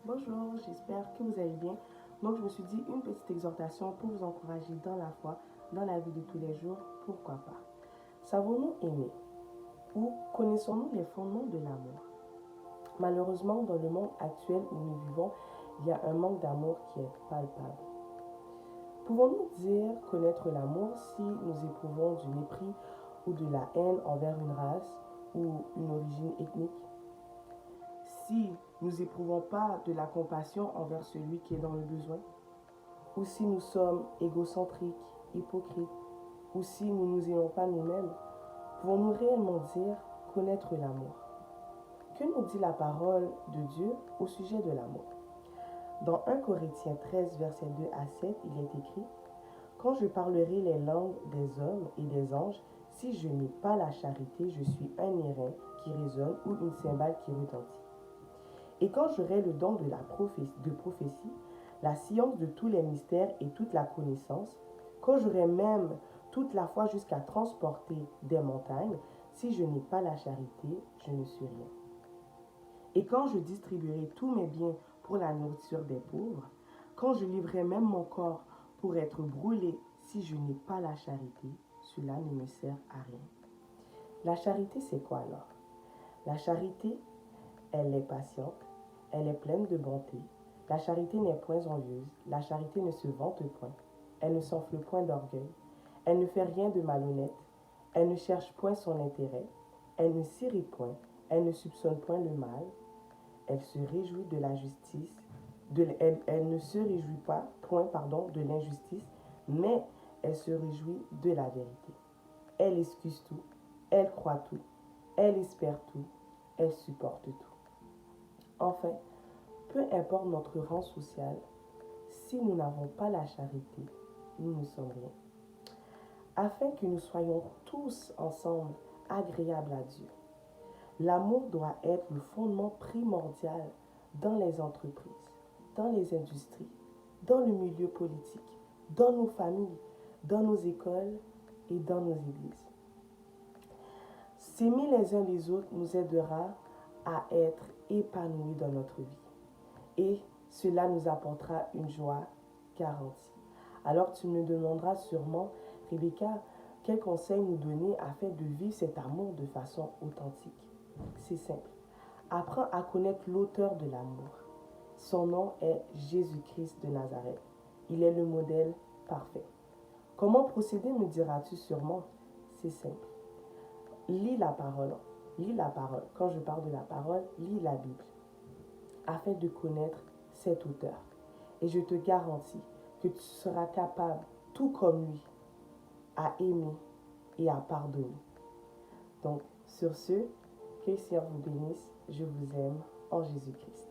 Bonjour, j'espère que vous allez bien. Donc, je me suis dit une petite exhortation pour vous encourager dans la foi, dans la vie de tous les jours, pourquoi pas. Savons-nous aimer ou connaissons-nous les fondements de l'amour? Malheureusement, dans le monde actuel où nous vivons, il y a un manque d'amour qui est palpable. Pouvons-nous dire connaître l'amour si nous éprouvons du mépris ou de la haine envers une race ou une origine ethnique? Si nous n'éprouvons pas de la compassion envers celui qui est dans le besoin, ou si nous sommes égocentriques, hypocrites, ou si nous ne nous aimons pas nous-mêmes, pouvons-nous réellement dire connaître l'amour? Que nous dit la parole de Dieu au sujet de l'amour? Dans 1 Corinthiens 13, versets 2 à 7, il est écrit: Quand je parlerai les langues des hommes et des anges, si je n'ai pas la charité, je suis un airain qui résonne ou une cymbale qui retentit. Et quand j'aurai le don de prophétie, la science de tous les mystères et toute la connaissance, quand j'aurai même toute la foi jusqu'à transporter des montagnes, si je n'ai pas la charité, je ne suis rien. Et quand je distribuerai tous mes biens pour la nourriture des pauvres, quand je livrerai même mon corps pour être brûlé, si je n'ai pas la charité, cela ne me sert à rien. La charité, c'est quoi alors? La charité, elle est patiente, elle est pleine de bonté. La charité n'est point envieuse, la charité ne se vante point, elle ne s'enfle point d'orgueil, elle ne fait rien de malhonnête, elle ne cherche point son intérêt, elle ne s'irrite point, elle ne soupçonne point le mal, elle se réjouit de la justice, elle ne se réjouit pas, de l'injustice, mais elle se réjouit de la vérité. Elle excuse tout, elle croit tout, elle espère tout, elle supporte tout. Enfin, peu importe notre rang social, si nous n'avons pas la charité, nous ne sommes rien. Afin que nous soyons tous ensemble agréables à Dieu, l'amour doit être le fondement primordial dans les entreprises, dans les industries, dans le milieu politique, dans nos familles, dans nos écoles et dans nos églises. S'aimer les uns les autres nous aidera à être épanouis dans notre vie et cela nous apportera une joie garantie. Alors tu me demanderas sûrement, Rebecca, quel conseil nous donner afin de vivre cet amour de façon authentique? C'est simple. Apprends à connaître l'auteur de l'amour. Son nom est Jésus-Christ de Nazareth. Il est le modèle parfait. Comment procéder, me diras-tu sûrement? C'est simple. Lis la parole. Lis la parole. Quand je parle de la parole, lis la Bible afin de connaître cet auteur. Et je te garantis que tu seras capable, tout comme lui, à aimer et à pardonner. Donc, sur ce, que le Seigneur vous bénisse. Je vous aime en Jésus-Christ.